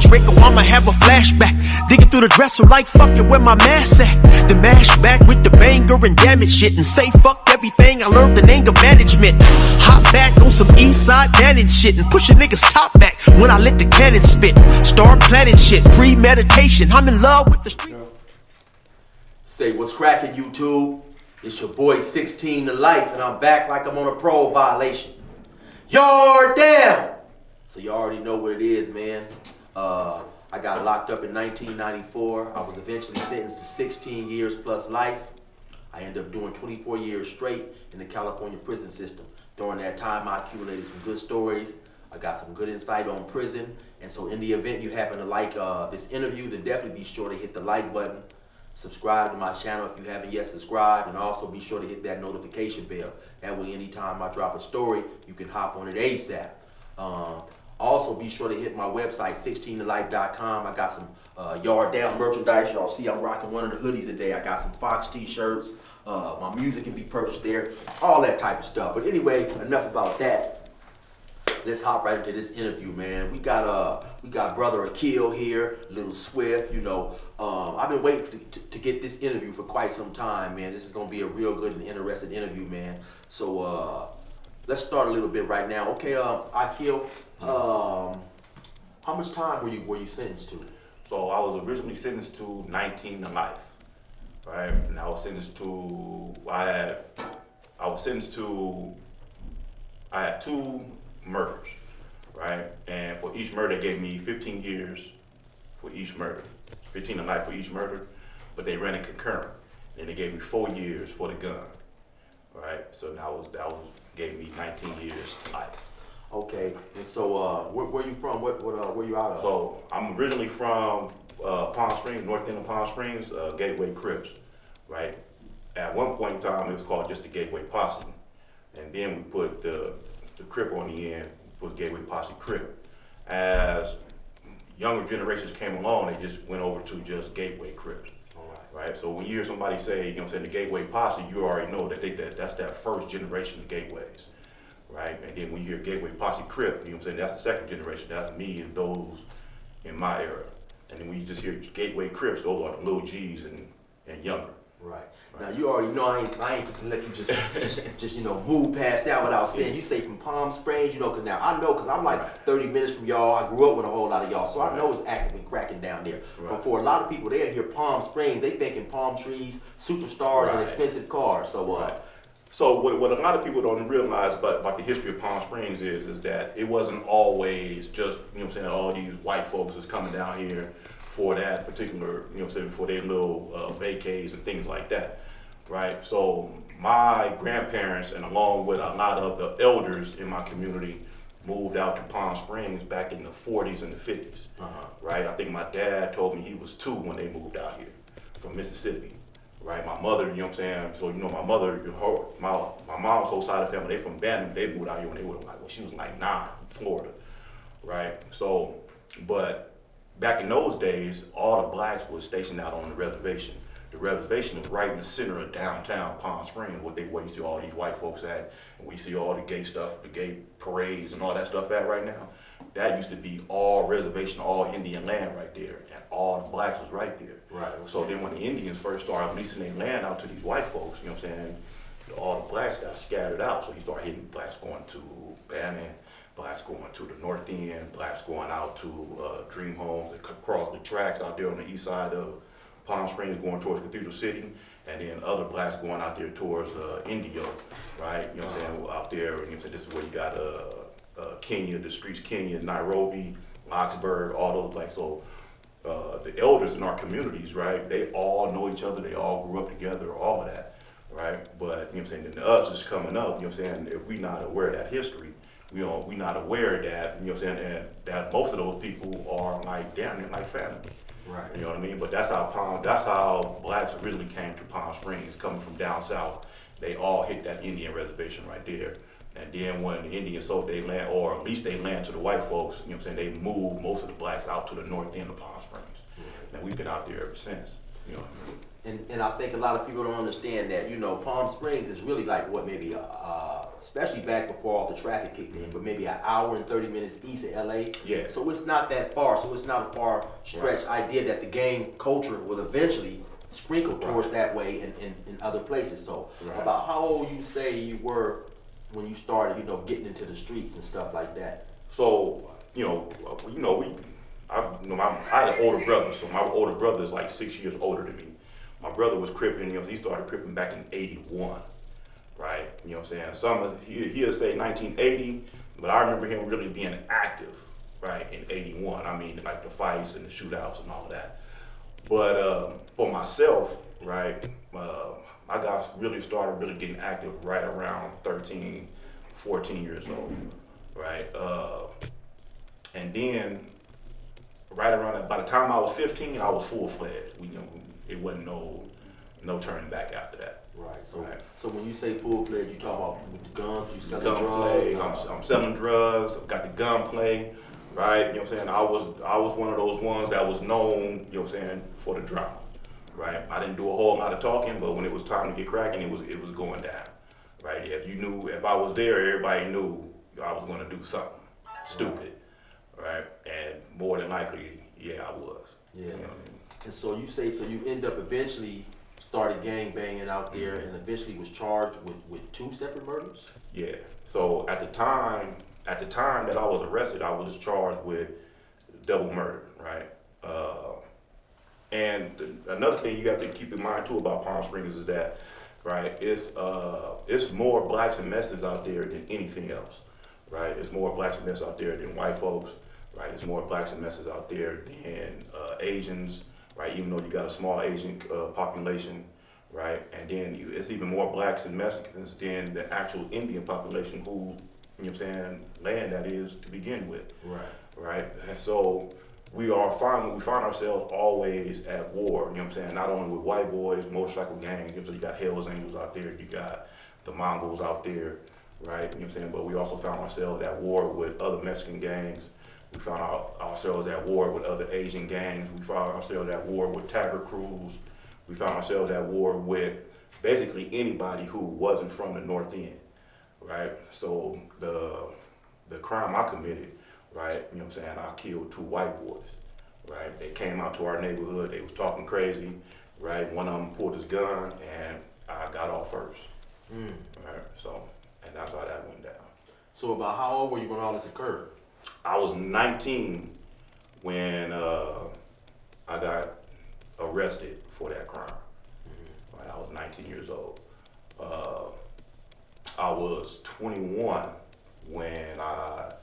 brick or I'ma have a flashback. Digging through the dresser like fucking where my mask at. Then mash back with the banger and damage shit and say fuck everything I learned in anger management. Hop back on some east side banning shit and push a nigga's top back when I let the cannon spit. Start planning shit, premeditation. I'm in love with the street. Say what's cracking, YouTube? It's your boy 16 to life, and I'm back like I'm on a parole violation. Yard down! So you already know what it is, man. I got locked up in 1994. I was eventually sentenced to 16 years plus life. I ended up doing 24 years straight in the California prison system. During that time, I accumulated some good stories. I got some good insight on prison. And so in the event you happen to like this interview, then definitely be sure to hit the like button. Subscribe to my channel if you haven't yet subscribed, and also be sure to hit that notification bell. That way anytime I drop a story, you can hop on it ASAP. Also be sure to hit my website, 16tolife.com. I got some Yard Down merchandise. Y'all see I'm rocking one of the hoodies today. I got some Fox t-shirts. My music can be purchased there. All that type of stuff. But anyway, enough about that. Let's hop right into this interview, man. We got brother Akil here, Little Swift, you know. I've been waiting to get this interview for quite some time, man. This is gonna be a real good and interesting interview, man. So let's start a little bit right now. Okay, Akil, how much time were you sentenced to? So I was originally sentenced to 19 to life, right? And I was sentenced to I had 2 murders, right? And for each murder, they gave me 15 years for each murder, 15 to life for each murder, but they ran it concurrent. And they gave me 4 years for the gun, right? So that gave me 19 years to life. Okay, and so where you from? Where you out of? So I'm originally from Palm Springs, north end of Palm Springs, Gateway Crips, right? At one point in time, it was called just the Gateway Posse, and then we put the Crip on the end, put Gateway Posse Crip. As younger generations came along, they just went over to just Gateway Crips. Right? So when you hear somebody say, you know what I'm saying, the Gateway Posse, you already know that that's that first generation of Gateways. Right? And then when you hear Gateway Posse Crip, you know what I'm saying, that's the second generation. That's me and those in my era. And then when you just hear Gateway Crips, those are the little G's and younger. Right. Now you already know I ain't just gonna let you just you know move past that without saying. You say from Palm Springs, you know, cause now I know, cause I'm like 30 minutes from y'all. I grew up with a whole lot of y'all, so I know it's actively cracking down there. Right. But for a lot of people, they hear Palm Springs, they thinking palm trees, superstars, and expensive cars. So So what a lot of people don't realize about the history of Palm Springs is that it wasn't always just, you know what I'm saying, all these white folks was coming down here for that particular, you know what I'm saying, for their little vacays and things like that, right? So my grandparents, and along with a lot of the elders in my community, moved out to Palm Springs back in the 40s and the 50s, right? I think my dad told me he was 2 when they moved out here from Mississippi. Right, my mother, you know what I'm saying? So, you know, my mother, my mom's whole side of the family, they from Bannon. They moved out here when they were like, she was like 9 from Florida, right? So, but back in those days, all the blacks were stationed out on the reservation. The reservation was right in the center of downtown Palm Springs, where you see all these white folks at, and we see all the gay stuff, the gay parades and all that stuff at right now. That used to be all reservation, all Indian land right there, and all the blacks was right there. Right. So then when the Indians first started leasing their land out to these white folks, you know what I'm saying, all the blacks got scattered out. So you start hitting blacks going to Bannon, blacks going to the north end, blacks going out to Dream Homes, across the tracks out there on the east side of Palm Springs going towards Cathedral City, and then other blacks going out there towards Indio, right? You know what I'm saying, out there, you know what I'm saying, this is where you got Kenya, the streets Kenya, Nairobi, Locksburg, all those blacks. So the elders in our communities, right, they all know each other, they all grew up together, all of that, right? But, you know what I'm saying, then us is coming up, you know what I'm saying, if we're not aware of that history, we're not aware that, you know what I'm saying, and that most of those people are like damn near like family. Right. You know what I mean? But that's how blacks originally came to Palm Springs, coming from down south. They all hit that Indian reservation right there. And then when the Indians sold their land, or at least they land to the white folks, you know what I'm saying, they moved most of the blacks out to the north end of Palm Springs. And we've been out there ever since, you know what I mean? And I think a lot of people don't understand that, you know, Palm Springs is really like what, maybe, especially back before all the traffic kicked in, but maybe an hour and 30 minutes east of LA. Yeah. So it's not that far. So it's not a far stretch idea that the gang culture will eventually sprinkle towards that way in other places. So about how old you say you were when you started, you know, getting into the streets and stuff like that? So, I had an older brother, so my older brother is like 6 years older than me. My brother was cripping, he started cripping back in 81, right? You know what I'm saying? He'll say 1980, but I remember him really being active, right, in 81. I mean, like the fights and the shootouts and all of that. But for myself, right, I really started getting active right around 13, 14 years old, right? And then right around that, by the time I was 15, I was full-fledged. It wasn't no turning back after that. Right. So when you say full-fledged, you talk about with the guns, you selling Gunplay. drugs? I'm selling drugs. I've got the gunplay, right? You know what I'm saying? I was one of those ones that was known, you know what I'm saying, for the drama, right? I didn't do a whole lot of talking, but when it was time to get cracking, it was going down, right? If I was there, everybody knew I was going to do something stupid, right? And more than likely, yeah, I was. Yeah. You know what I mean? And so you end up eventually started gang banging out there, and eventually was charged with 2 separate murders? Yeah. So at the time that I was arrested, I was charged with double murder, right? And another thing you have to keep in mind too about Palm Springs is that, right, it's more blacks and messes out there than anything else, right? It's more blacks and messes out there than white folks, right? It's more blacks and messes out there than Asians, right? Even though you got a small Asian population, right? And then it's even more blacks and Mexicans than the actual Indian population who, you know what I'm saying, land that is to begin with. Right. Right? And so we find ourselves always at war, you know what I'm saying? Not only with white boys, motorcycle gangs, you got Hell's Angels out there, you got the Mongols out there, right? You know what I'm saying? But we also found ourselves at war with other Mexican gangs. We found ourselves at war with other Asian gangs. We found ourselves at war with Tiger crews. We found ourselves at war with basically anybody who wasn't from the North End, right? So the crime I committed, right, you know what I'm saying, I killed 2 white boys, right? They came out to our neighborhood, they was talking crazy, right? One of them pulled his gun and I got off first, right? So, and that's how that went down. So about how old were you when all this occurred? I was 19 when I got arrested for that crime. Right, I was 19 years old. I was 21 when I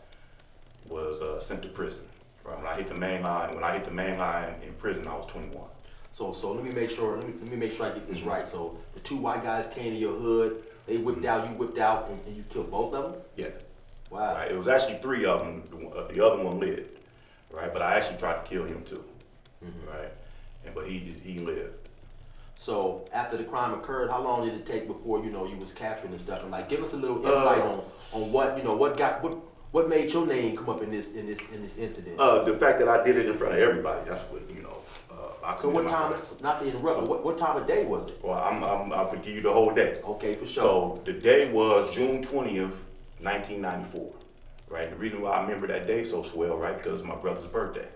was sent to prison. Right, when I hit the main line in prison, I was 21. So let me make sure I get this right. So the 2 white guys came to your hood, they whipped out, you whipped out, and you killed both of them? Yeah. Wow. Right, it was actually 3 of them. The other one lived, right? But I actually tried to kill him too, right? But he lived. So after the crime occurred, how long did it take before you was captured and stuff? And like, give us a little insight on what made your name come up in this incident. The fact that I did it in front of everybody. That's what I. So what time? Not to interrupt, but what time of day was it? Well, I'm gonna give you the whole day. Okay, for sure. So the day was June 20th, 1994. Right. The reason why I remember that day so swell, right, because it's my brother's birthday.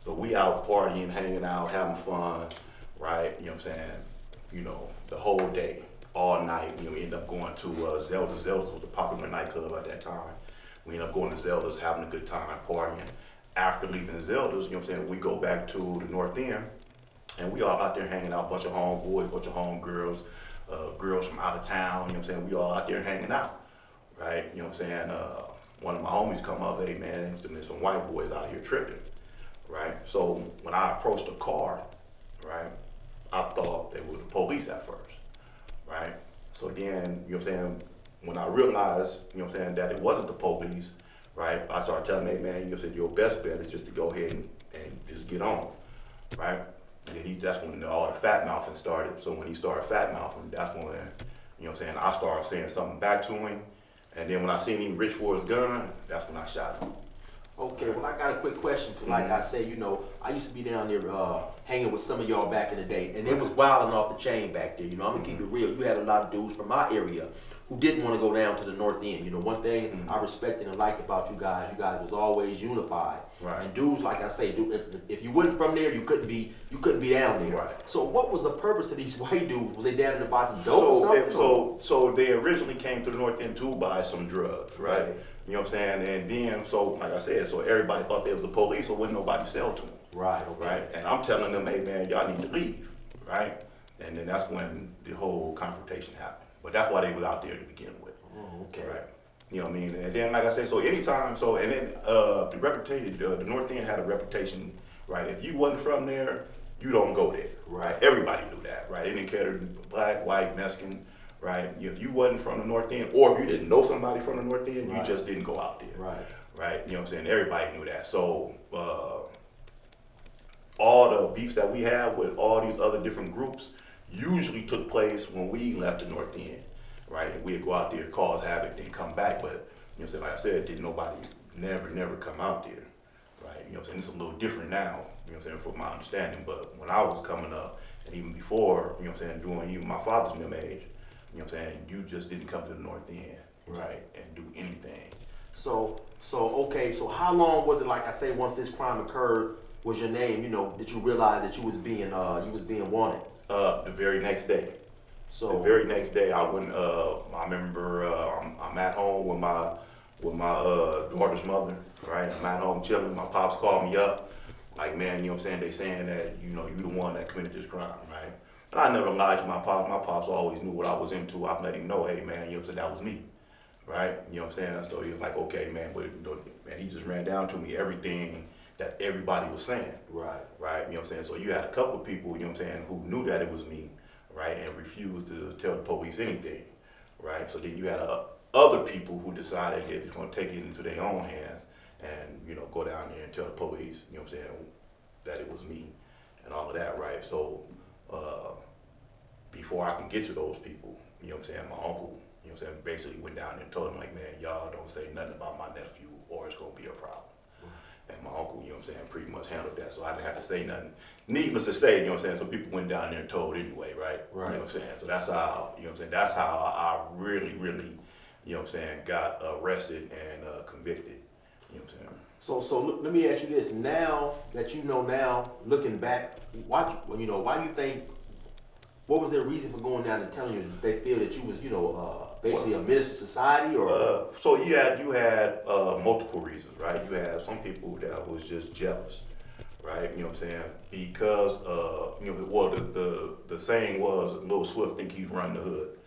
So we out partying, hanging out, having fun, right? You know what I'm saying? The whole day, all night. We end up going to Zelda's. Zelda's was a popular nightclub at that time. We end up going to Zelda's, having a good time, partying. After leaving Zelda's, you know what I'm saying, we go back to the North End, and we all out there hanging out, bunch of homeboys, bunch of homegirls, girls from out of town, you know what I'm saying? We all out there hanging out, right? You know what I'm saying? One of my homies come up, hey man, there's some white boys out here tripping. Right? So when I approached the car, right, I thought they were the police at first, right? So then, you know what I'm saying, when I realized, you know what I'm saying, that it wasn't the police, right, I started telling them, hey man, you know what I'm saying, your best bet is just to go ahead and just get on, right? And then that's when all the fat mouthing started. So when he started fat mouthing, that's when, you know what I'm saying, I started saying something back to him. And then when I seen him reach for his gun, that's when I shot him. Okay, well, I got a quick question, because like I say, I used to be down there hanging with some of y'all back in the day, and it was wilding off the chain back there. I'm going to keep it real. You had a lot of dudes from my area who didn't want to go down to the north end. One thing I respected and liked about you guys was always unified. Right. And dudes, like I say, if you wasn't from there, you couldn't be down there. Right. So what was the purpose of these white dudes? Was they down there to buy some dope or something? So they originally came to the north end to buy some drugs, right? Right. You know what I'm saying? And then, so like I said, so everybody thought they was the police, so wouldn't nobody sell to them. Right, okay. Right? And I'm telling them, hey man, y'all need to leave, right? And then that's when the whole confrontation happened. But that's why they was out there to begin with. Oh, okay. Right? You know what I mean? And then, like I said, so anytime, and then the reputation, the North End had a reputation, right? If you wasn't from there, you don't go there. Right. Everybody knew that, right? They didn't care to black, white, Mexican, right? If you wasn't from the North End, or if you didn't know somebody from the North End, you just didn't go out there. Right. Right? You know what I'm saying? Everybody knew that. So all the beefs that we had with all these other different groups usually took place when we left the North End. Right? We'd go out there, cause havoc, then come back. But, you know what I'm saying, like I said, didn't nobody never come out there. Right? You know what I'm saying? It's a little different now, you know what I'm saying, from my understanding. But when I was coming up, and even before, you know what I'm saying, doing even my father's middle age, you know what I'm saying, you just didn't come to the North End, right, and do anything. Okay, so how long was it, like I say, once this crime occurred, was your name, did you realize that you was being wanted? The very next day. So the very next day, I went. I remember I'm at home with my daughter's mother. Right, I'm at home chilling. My pops called me up, like, man, you know what I'm saying? They saying that you the one that committed this crime, right? And I never lied to my pops. My pops always knew what I was into. I let him know, hey man, you know what I'm saying? That was me, right? You know what I'm saying? So he was like, okay, man, but man, he just ran down to me everything that everybody was saying. Right. Right. You know what I'm saying? So you had a couple of people, you know what I'm saying, who knew that it was me, right, and refused to tell the police anything, right? So then you had other people who decided they was going to take it into their own hands and, go down there and tell the police, you know what I'm saying, that it was me and all of that, right? So before I could get to those people, you know what I'm saying, my uncle, you know what I'm saying, basically went down there and told him, like, man, y'all don't say nothing about my nephew or it's going to be a problem. And my uncle, you know what I'm saying, pretty much handled that, so I didn't have to say nothing. Needless to say, you know what I'm saying, some people went down there and told anyway, right? Right. You know what I'm saying? So that's how, you know what I'm saying, that's how I really, you know what I'm saying, got arrested and convicted, you know what I'm saying? So let me ask you this. Now that looking back, why you think, what was their reason for going down and telling you? Did they feel that you was, basically a menace to society, or? So you had multiple reasons, right? You had some people that was just jealous, right? You know what I'm saying? Because, the saying was, Lil Swift think he's running the hood,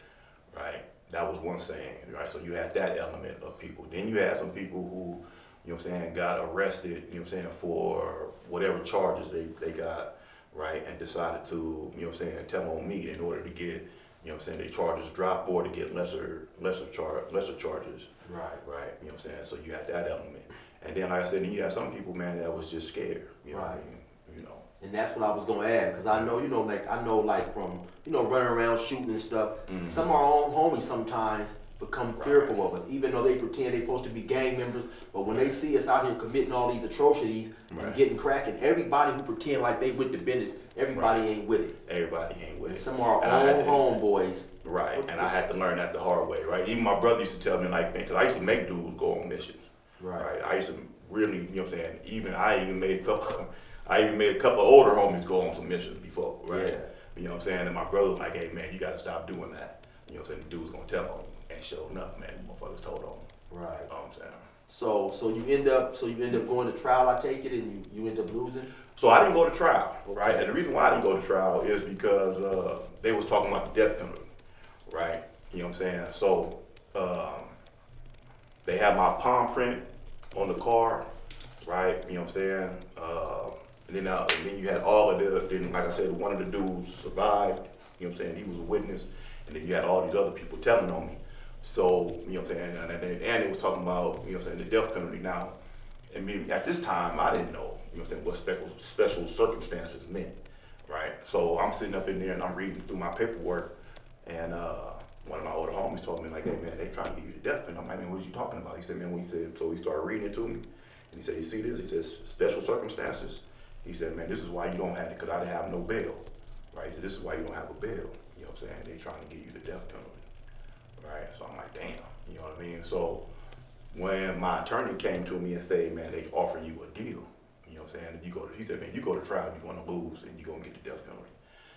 right? That was one saying, right? So you had that element of people. Then you had some people who, you know what I'm saying, got arrested, you know what I'm saying, for whatever charges they got, right? And decided to, you know what I'm saying, tell on me in order to get, you know what I'm saying, their charges dropped or to get lesser charges. Right. Right, you know what I'm saying? So you had that element. And then, like I said, you had some people, man, that was just scared, you know what I mean? And that's what I was gonna add, because I know, from, running around shooting and stuff, some of our own homies sometimes become fearful of us, even though they pretend they're supposed to be gang members, but when they see us out here committing all these atrocities and getting cracking, everybody who pretend like they with the business, everybody ain't with it. Everybody ain't with And it. some of our own homeboys. Right, and I had to learn that the hard way, right? Even my brother used to tell me, like, man, because I used to make dudes go on missions. Right. I used to really, you know what I'm saying, I even made a couple of older homies go on some missions before, right? Yeah. You know what I'm saying? And my brother was like, hey man, you gotta stop doing that. You know what I'm saying? The dude's gonna tell on you. And sure enough, man, the motherfuckers told on him. Right. You know what I'm saying? So you end up going to trial, I take it, and you end up losing? So I didn't go to trial, Okay. right? And the reason why I didn't go to trial is because they was talking about the death penalty, right? You know what I'm saying? So they had my palm print on the car, right? You know what I'm saying? And then you had all of then like I said, one of the dudes survived, you know what I'm saying? He was a witness. And then you had all these other people telling on me. So, you know what I'm saying? And they was talking about, you know what I'm saying, the death penalty. Now, and me, at this time, I didn't know, you know what I'm saying, what special circumstances meant, right? So I'm sitting up in there and I'm reading through my paperwork, and one of my older homies told me, like, hey man, they trying to give you the death penalty. I'm like, man, what are you talking about? He said, man, so he started reading it to me. And he said, you see this? He says, special circumstances. He said, man, this is why you don't have it, because I didn't have no bail, right? He said, this is why you don't have a bail. You know what I'm saying? They trying to give you the death penalty, right? So I'm like, damn, you know what I mean? So when my attorney came to me and said, man, they offering you a deal, you know what I'm saying? If you go to, he said, man, you go to trial, you're going to lose, and you're going to get the death penalty.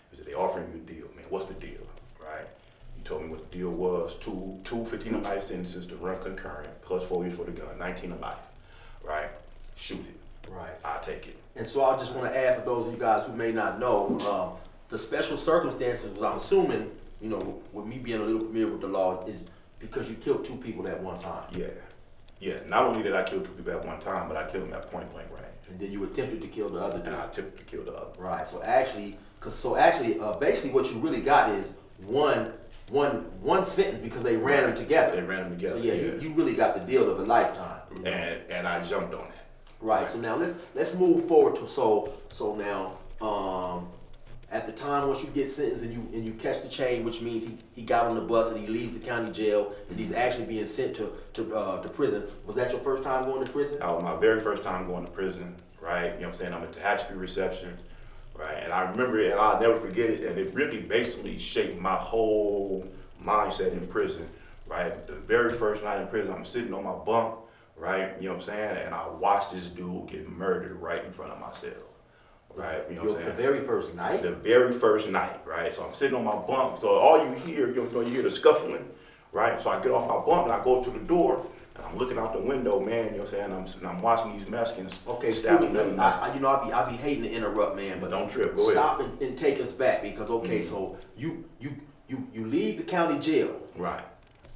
He said, they offering you a deal, man. What's the deal, right? He told me what the deal was: two 15 to life sentences to run concurrent, plus 4 years for the gun, 19 to life, right? Shoot it. Right. I'll take it. And so I just want to add for those of you guys who may not know, the special circumstances was, I'm assuming, you know, with me being a little familiar with the law, is because you killed 2 people at one time. Yeah. Yeah. Not only did I kill 2 people at one time, but I killed them at point blank range. And then you attempted to kill the other dude. And I attempted to kill the other. Right. So actually, basically what you really got is one sentence because they ran them together. They ran them together. So yeah, you really got the deal of a lifetime. You know? And I jumped on it. Right. So now let's move forward to so now at the time once you get sentenced and you catch the chain, which means he got on the bus and he leaves the county jail and he's actually being sent to prison. Was that your first time going to prison? That was my very first time going to prison, right? You know what I'm saying? I'm at Tehachapi reception, right? And I remember it and I'll never forget it, and it really basically shaped my whole mindset in prison, right? The very first night in prison, I'm sitting on my bunk, right? You know what I'm saying? And I watched this dude get murdered right in front of my cell. Right, you know what I'm saying? The very first night? The very first night, right? So I'm sitting on my bunk. So all you hear, you hear the scuffling, right? So I get off my bunk and I go to the door and I'm looking out the window, man. You know what I'm saying? I'm watching these Mexicans. Okay, stabbing them. I be hating to interrupt, man, but don't trip. Go ahead. Stop and take us back because so you leave the county jail. Right.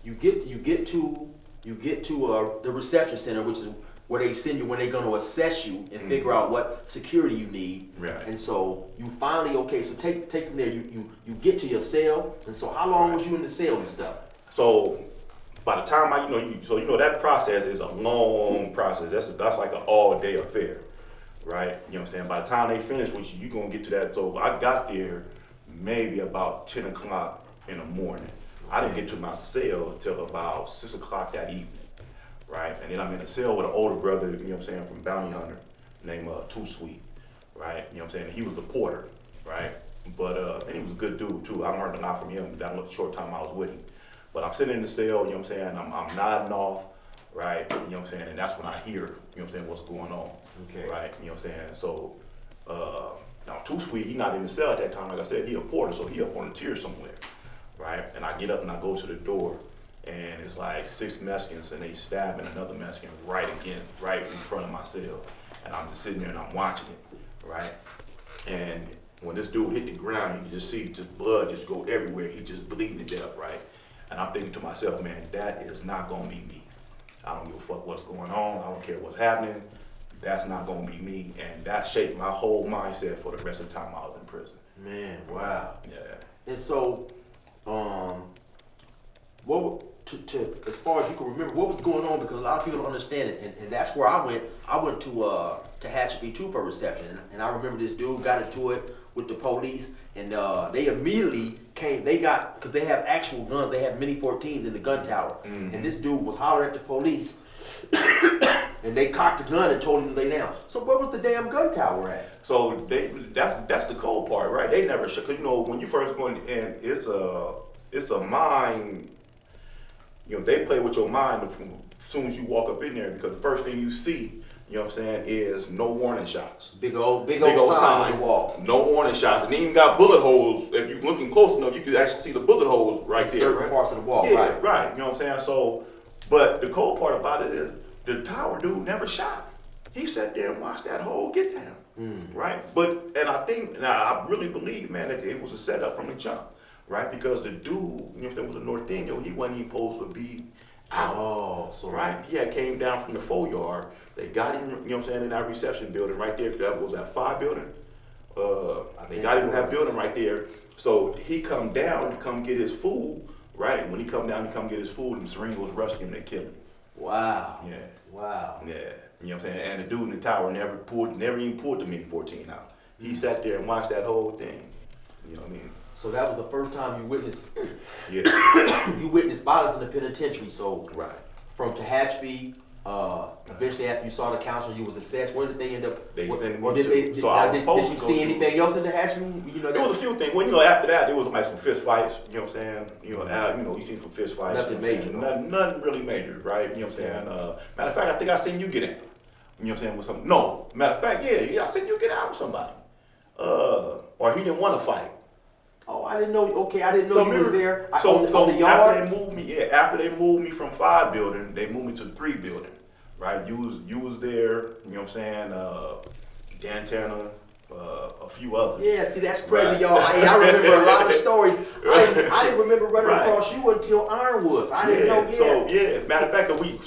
You get to the reception center, which is where they send you when they're going to assess you and figure out what security you need. Right. And so you finally, so take from there, you get to your cell. And so how long was you in the cell and stuff? So by the time that process is a long process. That's like an all-day affair, right? You know what I'm saying? By the time they finish with you, you're going to get to that. So I got there maybe about 10 o'clock in the morning. I didn't get to my cell till about 6 o'clock that evening. Right, and then I'm in a cell with an older brother, you know what I'm saying, from Bounty Hunter, named Too Sweet, right? You know what I'm saying? He was the porter, right? But and he was a good dude too. I learned a lot from him that short time I was with him. But I'm sitting in the cell, you know what I'm saying? I'm nodding off, right? You know what I'm saying? And that's when I hear, you know what I'm saying, what's going on, okay, right? You know what I'm saying? So now Too Sweet, he not in the cell at that time. Like I said, he a porter, so he up on the tier somewhere, right? And I get up and I go to the door. And it's like 6 Mexicans and they stabbing another Mexican right in front of my cell. And I'm just sitting there and I'm watching it, right? And when this dude hit the ground, you can just see just blood just go everywhere. He just bleeding to death, right? And I'm thinking to myself, man, that is not gonna be me. I don't give a fuck what's going on. I don't care what's happening. That's not gonna be me. And that shaped my whole mindset for the rest of the time I was in prison. Man, wow. Yeah. And so, as far as you can remember, what was going on? Because a lot of people don't understand it, and that's where I went. I went to Tehachapi too for reception, and I remember this dude got into it with the police, and they immediately came. Because they have actual guns. They have Mini 14s in the gun tower, and this dude was hollering at the police, and they cocked the gun and told him to lay down. So where was the damn gun tower at? So that's the cold part, right? They never should, cause when you first go in, and it's a mind. They play with your mind as soon as you walk up in there, because the first thing you see, you know what I'm saying, is no warning shots. Big old sign on the wall. No warning shots. And then you got bullet holes. If you're looking close enough, you can actually see the bullet holes right there. Certain parts of the wall, yeah, right. You know what I'm saying? So, but the cold part about it is the tower dude never shot. He sat there and watched that hole get down. Right? And I really believe, man, that it was a setup from the jump. Right, because the dude, was a North Indian, he wasn't even supposed to be out. Oh, so right. He had came down from the 4-yard. They got him, in that reception building right there. That was that 5 building. They got him in that building right there. So he come down to come get his food, right? When he come down to come get his food, and Serenos rushed him and they killed him. Wow. Yeah. Wow. Yeah. You know what I'm saying? And the dude in the tower never even pulled the Mini 14 out. He sat there and watched that whole thing. You know what I mean? So that was the first time you witnessed yeah. you witnessed violence in the penitentiary. So right. From Tehachapi Eventually, after you saw the counselor, you was assessed. Where did they end up? They sent me or did to- they? so I was Did supposed you to go see to- anything else in the hatchery? You know, There was a few things. Well, after that, there was like some fist fights. You know what I'm saying? You seen some fist fights. Nothing major, Nothing really major, right? You know what I'm saying? Matter of fact, I think I seen you get out. You know what I'm saying? With some. No, matter of fact, yeah, I seen you get out with somebody. Or he didn't want to fight. Oh, I didn't know. Okay, I didn't know you was there. So on the yard. after they moved me from 5 building, they moved me to the 3 building, right? You was there. You know what I'm saying? Dan Tanner, a few others. Yeah, see, that's crazy, Right. y'all. I remember a lot of stories. I didn't remember running Right. across you until Ironwoods. I didn't know. Yeah. So matter of fact, we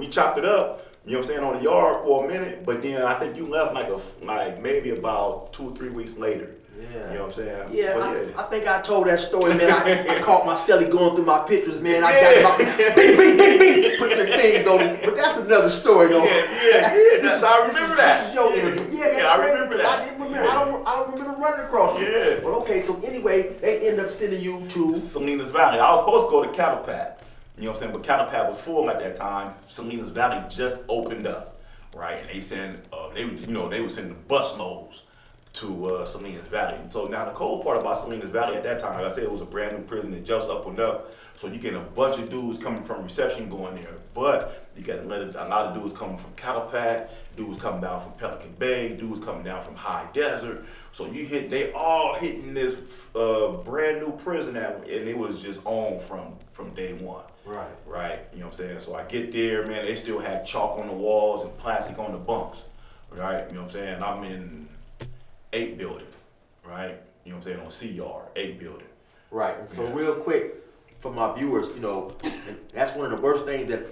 chopped it up. You know what I'm saying, on the yard for a minute, but then I think you left like maybe about 2 or 3 weeks later. Yeah. You know what I'm saying? Yeah, But I think I told that story, man. I caught my celly going through my pictures, man. I got my bing, bing, bing, bing, putting the things on it. But that's another story, though. Yeah. I remember that. This is your interview. Yeah, that's I crazy, remember 'cause that. I didn't remember. I don't remember running across you. Yeah. Well, okay. So anyway, they end up sending you to. Salinas Valley. I was supposed to go to Calipat. You know what I'm saying? But Calipat was full at that time. Salinas Valley just opened up, right? And they send, they were sending bus loads to Salinas Valley. And so now the cold part about Salinas Valley at that time, like I said, it was a brand new prison that just opened up. So you get a bunch of dudes coming from reception going there, but you got a lot of dudes coming from Calipat, dudes coming down from Pelican Bay, dudes coming down from High Desert. So they all hitting this brand new prison, and it was just on from day one. Right. You know what I'm saying? So I get there, man, they still had chalk on the walls and plastic on the bunks. Right? You know what I'm saying? I'm in 8 building, right? You know what I'm saying? On C-Yard, 8 building. Right. And so real quick, for my viewers, that's one of the worst things that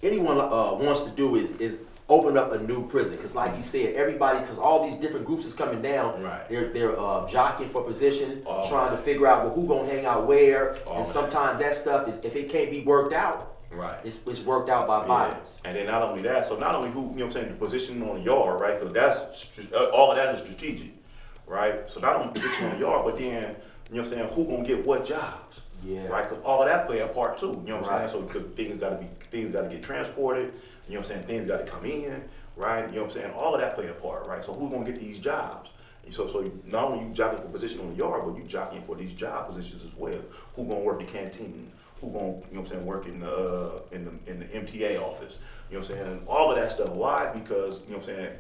anyone wants to do is open up a new prison. Because like you said, because all these different groups is coming down, Right. they're jockeying for position, Oh, trying to figure out, well, who gonna hang out where. Oh, and sometimes that stuff is, if it can't be worked out, Right. it's worked out by violence. And then not only that, so not only who, you know what I'm saying, the position on the yard, right? Because all of that is strategic, right? So not only position on the yard, but then, you know what I'm saying, who gonna get what jobs? Yeah. Right? Because all of that play a part too. You know what I'm Right. saying? So things gotta get transported. You know what I'm saying? Things gotta come in, right? You know what I'm saying? All of that play a part, right? So who's gonna get these jobs? And so not only you jockeying for position on the yard, but you jockeying for these job positions as well. Who gonna work the canteen? Who gonna, you know what I'm saying, work in the MTA office? You know what I'm saying? All of that stuff. Why? Because, you know what I'm saying,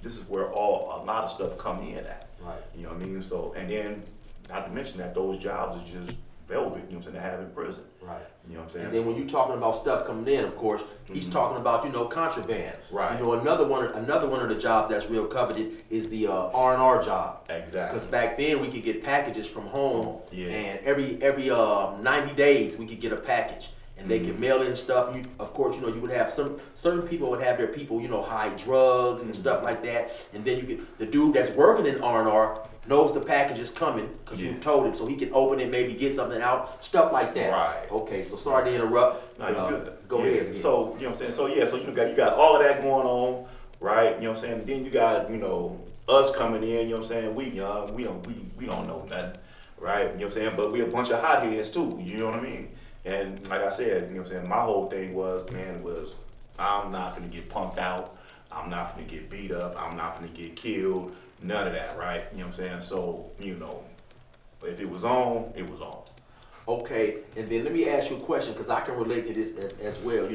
this is where a lot of stuff come in at. Right. You know what I mean? So, and then not to mention that those jobs is just velvet, you know what I'm saying, to have in prison. Right. You know what I'm saying? And then when you're talking about stuff coming in, of course, he's talking about, contraband. Right. Another one of the jobs that's real coveted is the R&R job. Exactly. Because back then we could get packages from home, Yeah. and every 90 days we could get a package, and they could mail in stuff. Of course, you would have certain people would have their people, hide drugs and stuff like that, and then the dude that's working in R&R knows the package is coming because you told him, so he can open it, maybe get something out, stuff like that. Right. Okay, so sorry to interrupt. No, you're good. Go ahead. Again. So, you know what I'm saying? So you got all of that going on, right? You know what I'm saying? Then you got, us coming in, you know what I'm saying? We young, we don't know nothing, right? You know what I'm saying? But we a bunch of hotheads too, you know what I mean? And like I said, you know what I'm saying? My whole thing was I'm not finna get punked out. I'm not finna get beat up. I'm not finna get killed. None of that, right? You know what I'm saying? So, if it was on, it was on. Okay, and then let me ask you a question, because I can relate to this as well,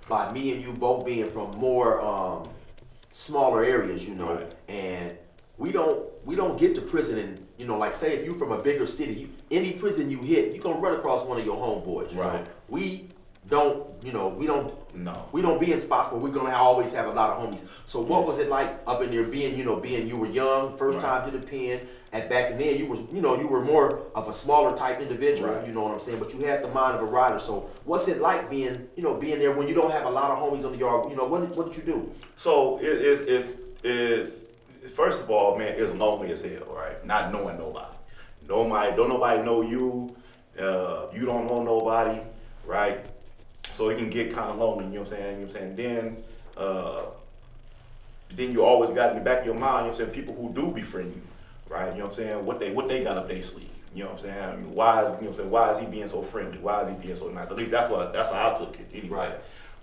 by me and you both being from more smaller areas, Right. and we don't get to prison and, like say if you're from a bigger city, any prison you hit, you're gonna run across one of your homeboys, you know? Right. We don't be in spots where we're gonna always have a lot of homies. So what was it like up in there being you were young, first Right. time to the pen, and back then you were more of a smaller type individual, Right. you know what I'm saying? But you had the mind of a rider. So what's it like being there when you don't have a lot of homies on the yard? What did you do? So it's first of all, man, it's lonely as hell, right? Not knowing nobody. Don't nobody know you. You don't know nobody, right? So it can get kind of lonely, you know what I'm saying? Then you always got in the back of your mind, you know what I'm saying, people who do befriend you, right? You know what I'm saying? What they got up their sleeve. You know what I'm saying? Why is he being so friendly? Why is he being so nice? At least that's how I took it anyway.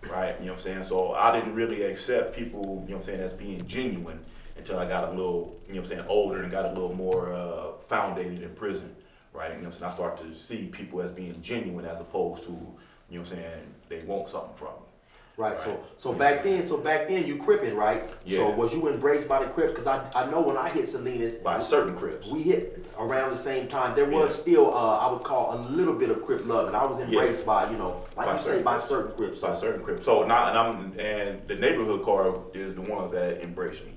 right? You know what I'm saying? So I didn't really accept people, you know what I'm saying, as being genuine until I got a little, you know what I'm saying, older and got a little more foundated in prison, right? You know what I'm saying? I started to see people as being genuine as opposed to, you know what I'm saying, they want something from me. Right. So back then you cripping, right? Yeah. So was you embraced by the Crips? Because I know when I hit Salinas, By certain Crips. we hit around the same time. There was still I would call a little bit of Crip love, and I was embraced by, you know, like By you say, certain by Crips. certain Crips. By certain Crips. So now and the neighborhood card is the ones that embrace me,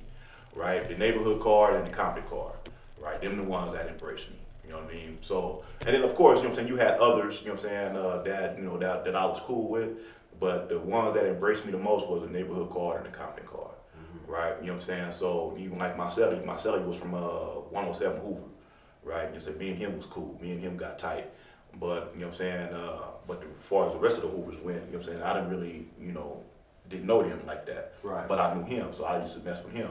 right? The neighborhood card and the Compton card, right? Them the ones that embrace me. You know what I mean? So, and then of course, you know what I'm saying, you had others, you know what I'm saying, that, you know, that I was cool with, but the ones that embraced me the most was the neighborhood card and the Compton card, right? You know what I'm saying? So even like my celly was from 107 Hoover, right? You know, so me and him was cool. Me and him got tight. But, you know what I'm saying, but as far as the rest of the Hoovers went, you know what I'm saying, I didn't really, you know, didn't know him like that. Right. But I knew him, so I used to mess with him,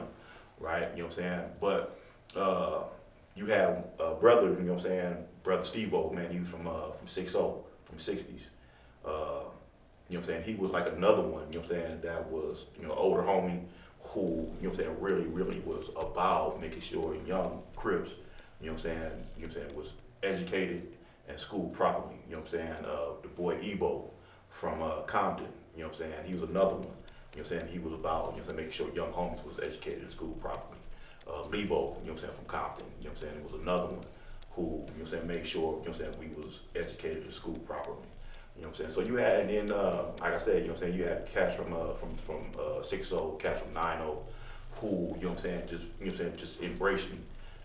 right? You know what I'm saying? But you have a brother, you know what I'm saying, brother Steve-O, man, he was from 6-0, from 60s. You know what I'm saying? He was like another one, you know what I'm saying, that was, you know, older homie who, you know what I'm saying, really was about making sure young Crips, you know what I'm saying, was educated and schooled properly. You know what I'm saying? The boy Ebo from Compton, you know what I'm saying, he was another one. You know what I'm saying? He was about, you know what I'm saying, making sure young homies was educated and schooled properly. Lebo, you know what I'm saying, from Compton, you know what I'm saying, was another one who, you know what I'm saying, made sure, you know what I'm saying, we was educated and schooled properly. You know what I'm saying? So you had, and then, like I said, you know what I'm saying, you had cats from 6-0, cats from 9-0, who, you know what I'm saying, just, you know what I'm saying, just embraced me.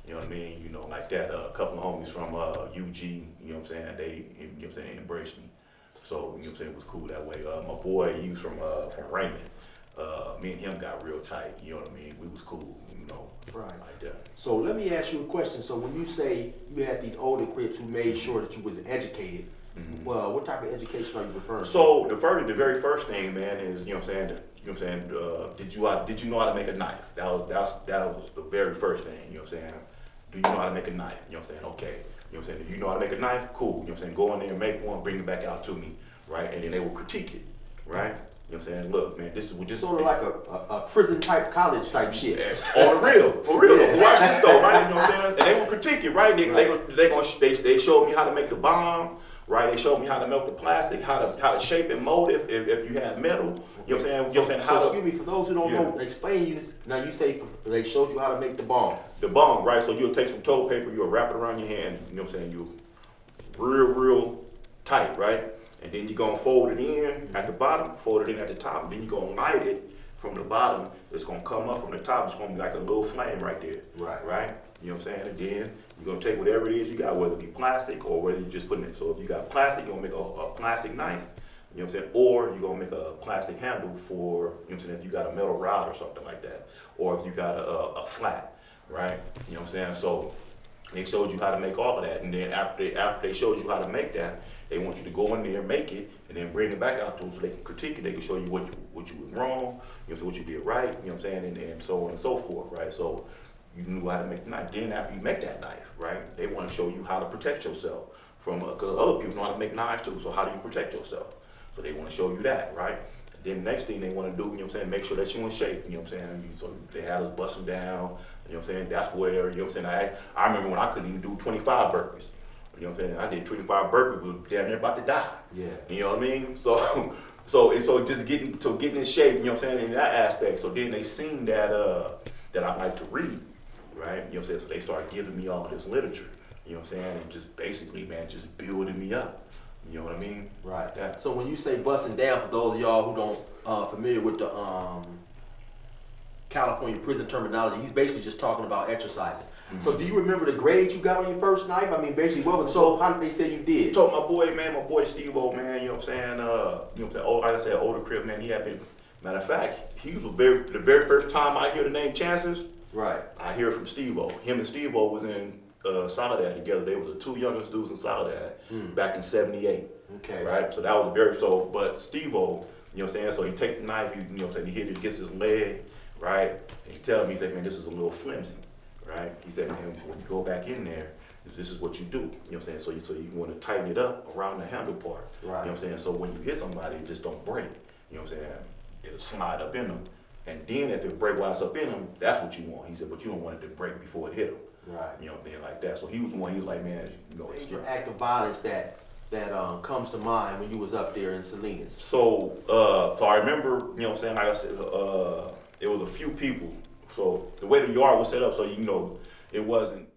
You know what I mean? You know, like that, a couple of homies from UG, you know what I'm saying, they, you know what I'm saying, embraced me. So, you know what I'm saying, it was cool that way. My boy, he was from Raymond. Me and him got real tight, you know what I mean? We was cool, you know, Right. like that. So let me ask you a question. So when you say you had these older Crips who made sure that you was educated, well, what type of education are you referring to? So the very first thing, man, is, you know what I'm saying, did you know how to make a knife? That was the very first thing, you know what I'm saying? Do you know how to make a knife? You know what I'm saying? Okay. You know what I'm saying? If you know how to make a knife, cool. You know what I'm saying? Go in there and make one, bring it back out to me, right? And then they will critique it, right? You know what I'm saying? Look, man, this is what just sort of like a prison type, college type shit. On the real, for real. Yeah. Watch this though, right? You know what I'm saying? And they will critique it, right? They showed me how to make the bomb, right? They showed me how to melt the plastic, how to shape and mold it if you have metal. You know what I'm saying? You know what I'm saying? So excuse me, for those who don't know, explain you this. Now you say they showed you how to make the bomb. The bomb, right? So you'll take some toilet paper, you'll wrap it around your hand, you know what I'm saying? You'll real tight, right? And then you're gonna fold it in at the bottom, fold it in at the top, and then you're gonna light it from the bottom. It's gonna come up from the top, it's gonna be like a little flame right there. Right. Right? You know what I'm saying? And then you're gonna take whatever it is you got, whether it be plastic or whether you're just putting it. So if you got plastic, you're gonna make a plastic knife, you know what I'm saying? Or you're gonna make a plastic handle for, you know what I'm saying, if you got a metal rod or something like that. Or if you got a flat, right? You know what I'm saying? So they showed you how to make all of that, and then after they showed you how to make that, they want you to go in there, make it, and then bring it back out to them so they can critique it. They can show you what you was wrong, you know what you did right, you know what I'm saying, and so on and so forth, right? So you knew how to make the knife. Then after you make that knife, right, they want to show you how to protect yourself from, because other people know how to make knives too. So how do you protect yourself? So they want to show you that, right? And then the next thing they want to do, you know what I'm saying, make sure that you're in shape, you know what I'm saying. So they had us busting down. You know what I'm saying? That's where, you know what I'm saying, I remember when I couldn't even do 25 burpees. You know what I'm saying? I did 25 burpees, was damn near about to die. Yeah. You know what I mean? So just getting in shape, you know what I'm saying, in that aspect. So then they seen that I like to read, right? You know what I'm saying? So they started giving me all of this literature, you know what I'm saying? And just basically, man, just building me up. You know what I mean? Right. Yeah. So when you say busting down, for those of y'all who don't familiar with the California prison terminology, he's basically just talking about exercising. Mm-hmm. So do you remember the grade you got on your first knife? I mean, basically, what was how did they say you did? So my boy Steve-O, man, you know what I'm saying? You know what I'm saying? Like I said, older Crip, man, he had been, matter of fact, he was the very first time I hear the name Chances. Right. I hear from Steve-O. Him and Steve-O was in Soledad together. They were the two youngest dudes in Soledad back in '78. Okay. Right? So that was but Steve-O, you know what I'm saying? So he take the knife, you know what I'm saying, he hit it against his leg, right? And he tell me, he said, man, this is a little flimsy, right? He said, man, when you go back in there, this is what you do. You know what I'm saying? So you want to tighten it up around the handle part. Right. You know what I'm saying? So when you hit somebody, it just don't break. you know what I'm saying, it'll slide up in them. And then if it break while it's up in them, that's what you want. He said, but you don't want it to break before it hit him. Right. You know what I'm saying, like that. So he was the one, he was like, man, you know, it's Major act of violence that comes to mind when you was up there in Salinas. So, so I remember, you know what I'm saying, like I said, it was a few people. So the way the yard was set up, so you know, it wasn't